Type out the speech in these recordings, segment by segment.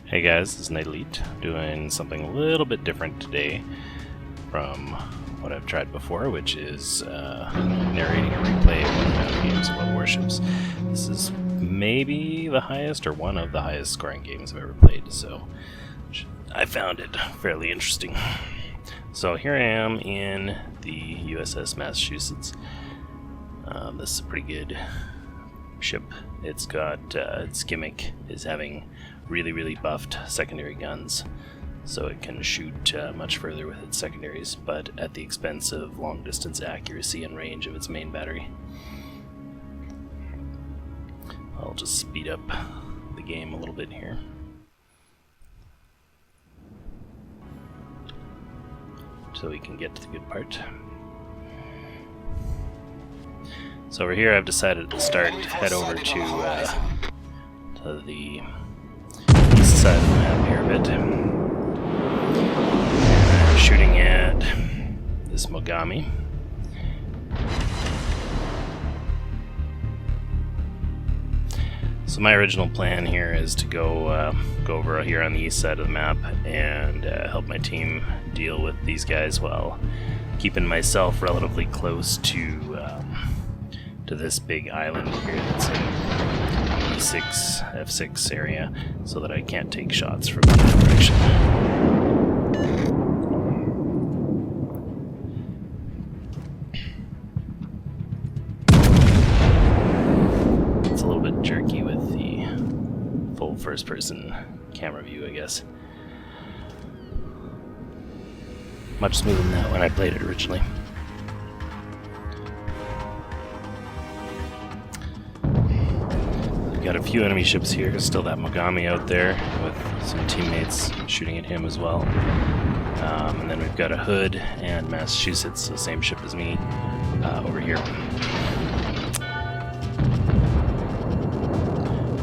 Hey guys, this is Night Elite, doing something a little bit different today from what I've tried before, which is narrating a replay of one of the games of World of Warships. This is maybe the highest, or one of the highest scoring games I've ever played, so I found it fairly interesting. So here I am in the USS Massachusetts. This is a pretty good ship. It's got, its gimmick is having really buffed secondary guns, so it can shoot much further with its secondaries, but at the expense of long distance accuracy and range of its main battery. I'll just speed up the game a little bit here. So we can get to the good part. So over here I've decided to head over to the east side of the map here a bit. And I'm shooting at this Mogami. So my original plan here is to go over here on the east side of the map and help my team deal with these guys while keeping myself relatively close to this big island here that's in F6 area, so that I can't take shots from that direction. It's a little bit jerky with the full first-person camera view, I guess. Much smoother than that when I played it originally. Got a few enemy ships here, still that Mogami out there with some teammates shooting at him as well. And then we've got a Hood and Massachusetts, the same ship as me, over here.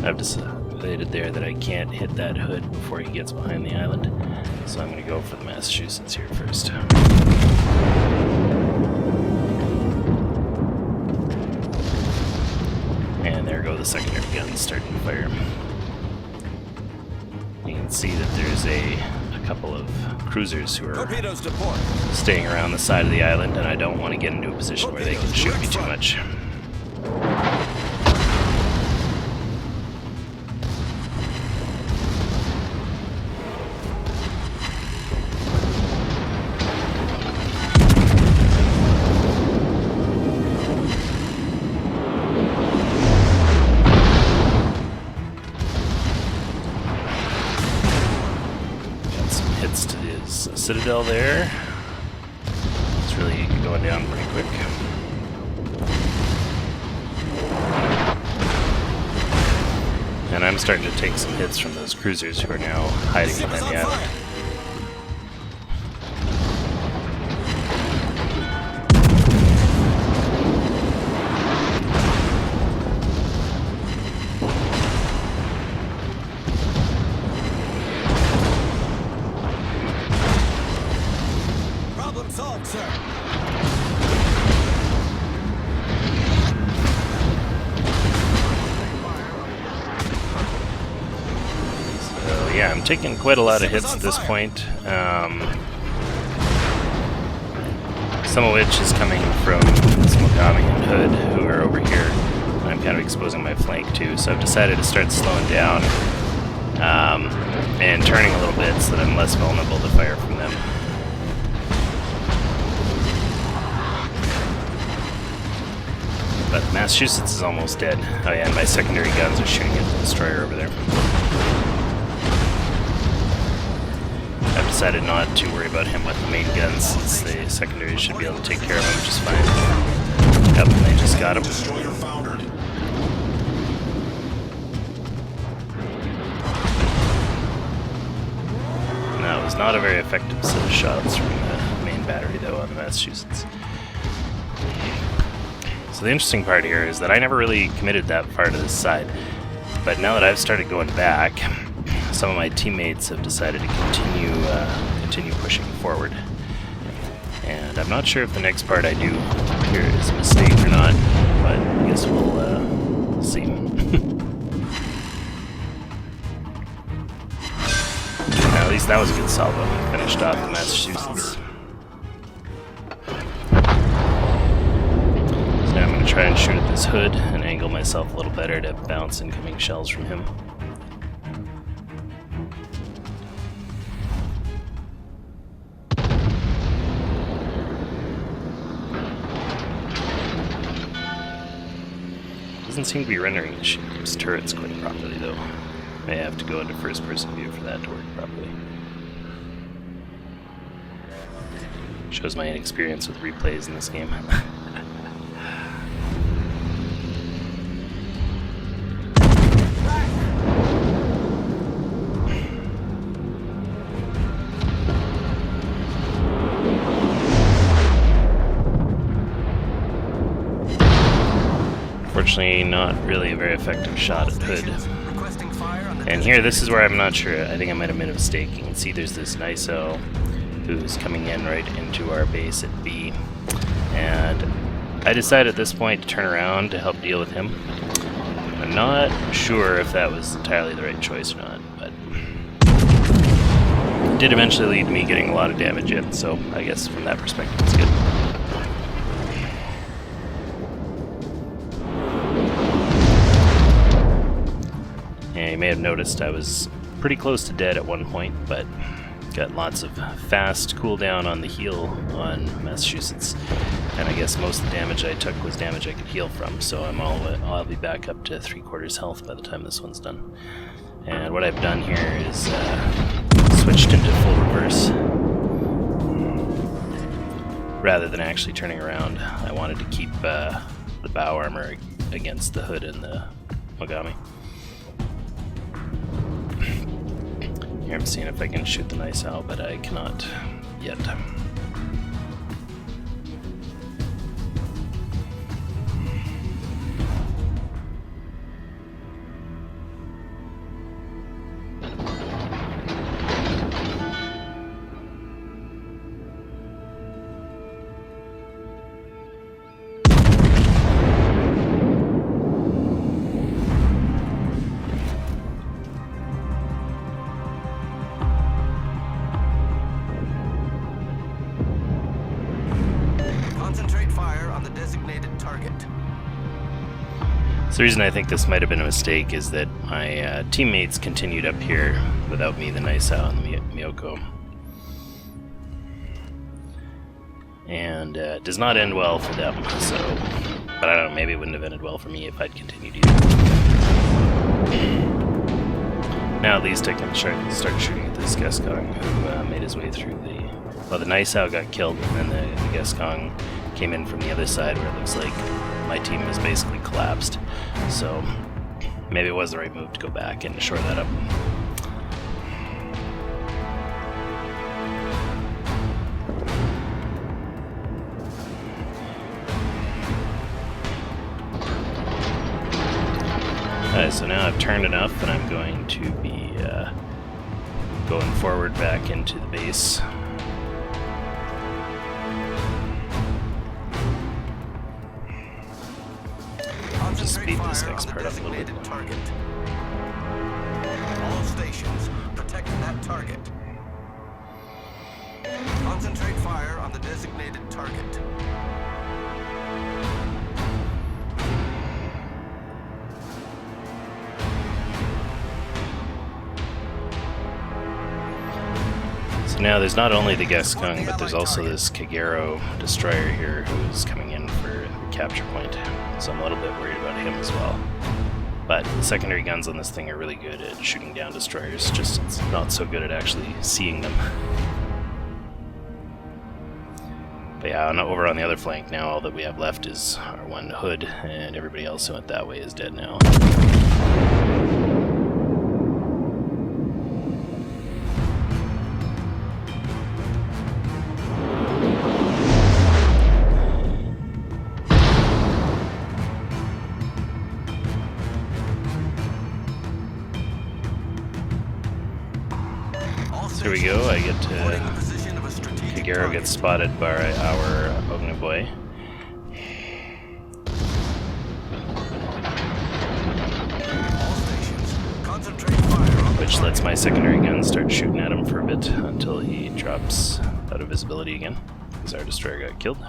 I've decided there that I can't hit that Hood before he gets behind the island, so I'm going to go for the Massachusetts here first. And there go the secondary guns starting to fire. You can see that there's a couple of cruisers who are staying around the side of the island, and I don't want to get into a position where they can shoot me too much. To his citadel there. It's really going down pretty quick. And I'm starting to take some hits from those cruisers who are now hiding behind the island. Solved, sir. So yeah, I'm taking quite a lot of hits at this point. Some of which is coming from Mogami and Hood, who are over here. I'm kind of exposing my flank too, so I've decided to start slowing down and turning a little bit so that I'm less vulnerable to fire from them. But Massachusetts is almost dead. Oh yeah, and my secondary guns are shooting at the destroyer over there. I've decided not to worry about him with the main guns, since the secondaries should be able to take care of him just fine. Yep, and they just got him. And that was not a very effective set of shots from the main battery, though, on the Massachusetts. So the interesting part here is that I never really committed that far to this side, but now that I've started going back, some of my teammates have decided to continue pushing forward. And I'm not sure if the next part I do here is a mistake or not, but I guess we'll see. that was a good salvo. Finished off the Massachusetts. So now I'm going to try and shoot at this hood and angle myself a little better to bounce incoming shells from him. Doesn't seem to be rendering his turrets quite properly though. May have to go into first person view for that to work properly. Shows my inexperience with replays in this game. Unfortunately, not really a very effective shot at hood. And here, this is where I'm not sure. I think I might have made a mistake. You can see there's this NISO who's coming in right into our base at B. And I decided at this point to turn around to help deal with him. I'm not sure if that was entirely the right choice or not, but it did eventually lead to me getting a lot of damage in, so I guess from that perspective it's good. And you may have noticed I was pretty close to dead at one point, but got lots of fast cooldown on the heal on Massachusetts, and I guess most of the damage I took was damage I could heal from, so I'll be back up to 3/4 health by the time this one's done. And what I've done here is switched into full reverse. Rather than actually turning around, I wanted to keep the bow armor against the hood and the Mogami. Here I'm seeing if I can shoot the nice owl, but I cannot yet. So the reason I think this might have been a mistake is that my teammates continued up here without me, the Naisao and the Miyoko. And it does not end well for them, so... But I don't know, maybe it wouldn't have ended well for me if I'd continued either. Now at least I can start shooting at this Gascon who made his way through the... Well, the Naisao got killed, and then the Gascon came in from the other side where it looks like my team is basically collapsed. So maybe it was the right move to go back and shore that up. Alright, so now I've turned enough and I'm going to be going forward back into the base. Just speed this next part up a little bit. All stations, protect that target. Concentrate fire on the designated target. So now there's not only the Gascon, but there's also this Kagero destroyer here who's coming in for the capture point. So I'm a little bit worried about him as well. But the secondary guns on this thing are really good at shooting down destroyers, just it's not so good at actually seeing them. But yeah, over on the other flank now, all that we have left is our one hood, and everybody else who went that way is dead now. Here we go, I get to... Kagero gets spotted by our Ogniboy. which lets my secondary guns start shooting at him for a bit until he drops out of visibility again, because our destroyer got killed.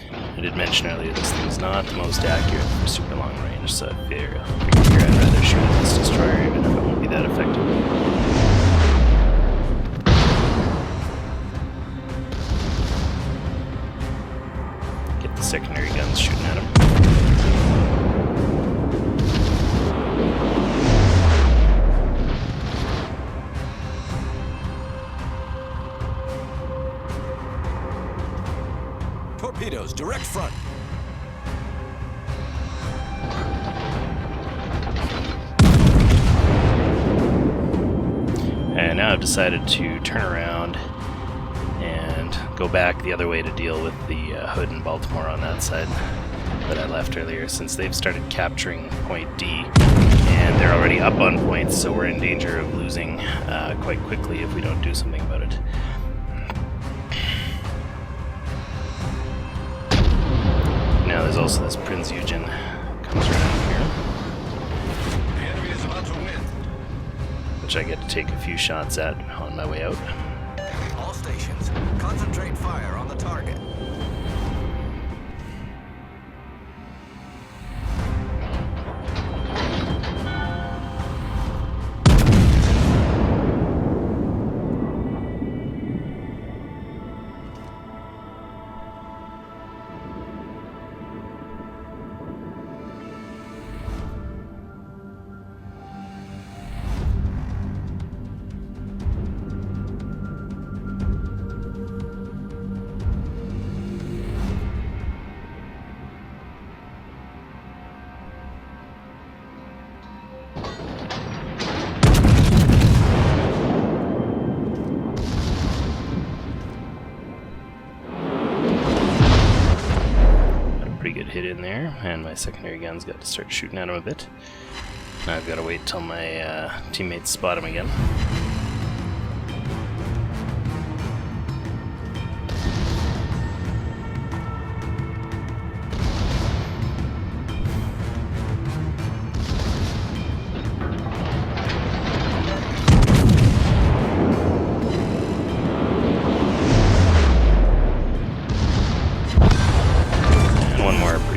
I did mention earlier this thing's not the most accurate for super long range, so I figure I'd rather shoot at this destroyer even if it won't be that effective. Get the secondary guns shooting at him. Torpedoes, direct front. And now I've decided to turn around and go back the other way to deal with the Hood and Baltimore on that side that I left earlier, since they've started capturing point D and they're already up on points, so we're in danger of losing quite quickly if we don't do something about it. Now there's also this Prince Eugen comes around here, The enemy is about to win. which I get to take a few shots at on my way out. All stations, concentrate fire on the target. Pretty good hit in there, and my secondary guns got to start shooting at him a bit. Now I've got to wait till my teammates spot him again.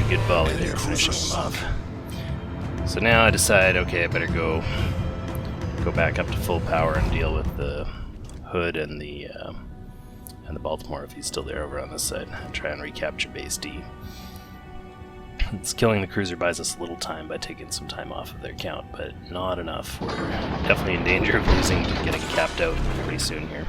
Good volley there, finishing him off. So now I decide, okay, I better go back up to full power and deal with the Hood and the Baltimore if he's still there over on this side, and try and recapture base D. It's killing the cruiser buys us a little time by taking some time off of their count, but not enough. We're definitely in danger of losing, getting capped out pretty soon here.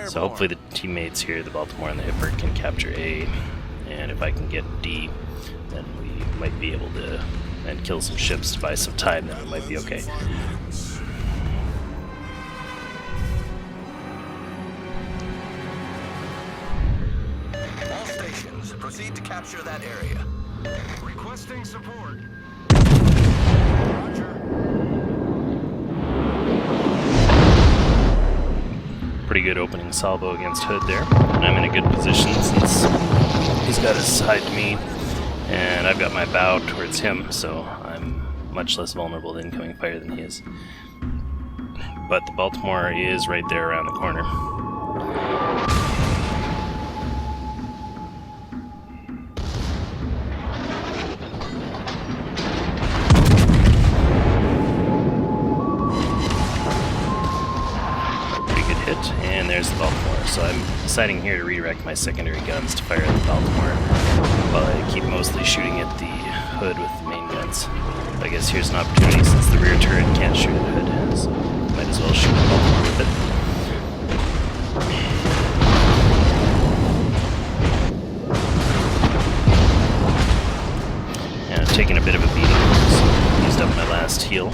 So hopefully the teammates here, the Baltimore and the Hibbert, can capture A, and if I can get D, then we might be able to and kill some ships to buy some time, then it might be okay. All stations, proceed to capture that area. Requesting support. Roger. Pretty good opening salvo against Hood there. I'm in a good position since he's got his side to me and I've got my bow towards him, so I'm much less vulnerable to incoming fire than he is. But the Baltimore is right there around the corner. And there's the Baltimore, so I'm deciding here to redirect my secondary guns to fire at the Baltimore while I keep mostly shooting at the Hood with the main guns. I guess here's an opportunity since the rear turret can't shoot at Hood, so might as well shoot the Baltimore with it. Yeah, I've taken a bit of a beating, so used up my last heal.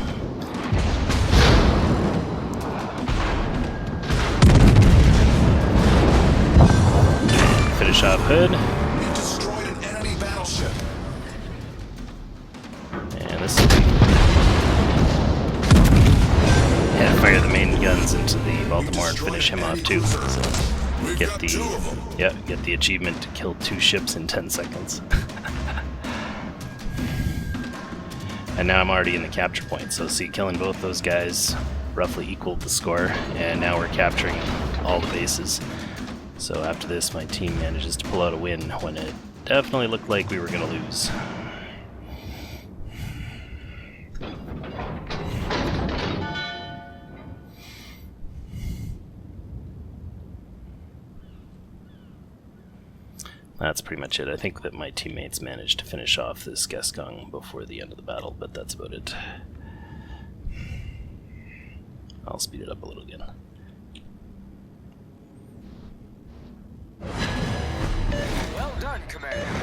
finish off Hood. We destroyed an enemy battleship. And this yeah, fire the main guns into the Baltimore and finish him off too. So get the achievement to kill 2 ships in 10 seconds. And now I'm already in the capture point, so see, killing both those guys roughly equaled the score, and now we're capturing all the bases. So after this, my team manages to pull out a win when it definitely looked like we were going to lose. That's pretty much it. I think that my teammates managed to finish off this Gascon before the end of the battle, but that's about it. I'll speed it up a little again. Well done, Commander.